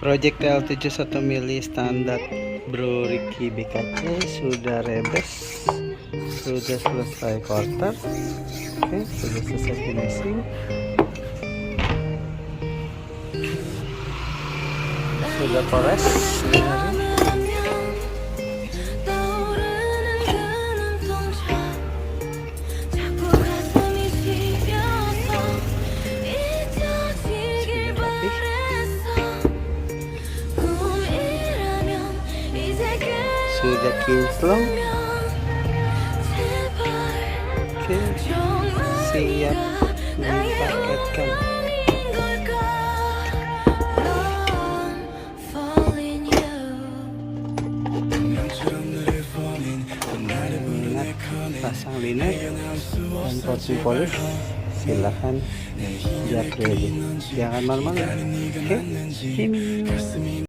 Project TL-71 standar Bro Ricky BKC sudah rebes, sudah selesai quarter, oke, sudah selesai finishing, sudah pores kemarin. Sudah kinclong, oke, siap dipaketkan. Ingat pasang linet dan coating polish, silahkan siap ready, jangan malu-malu, oke.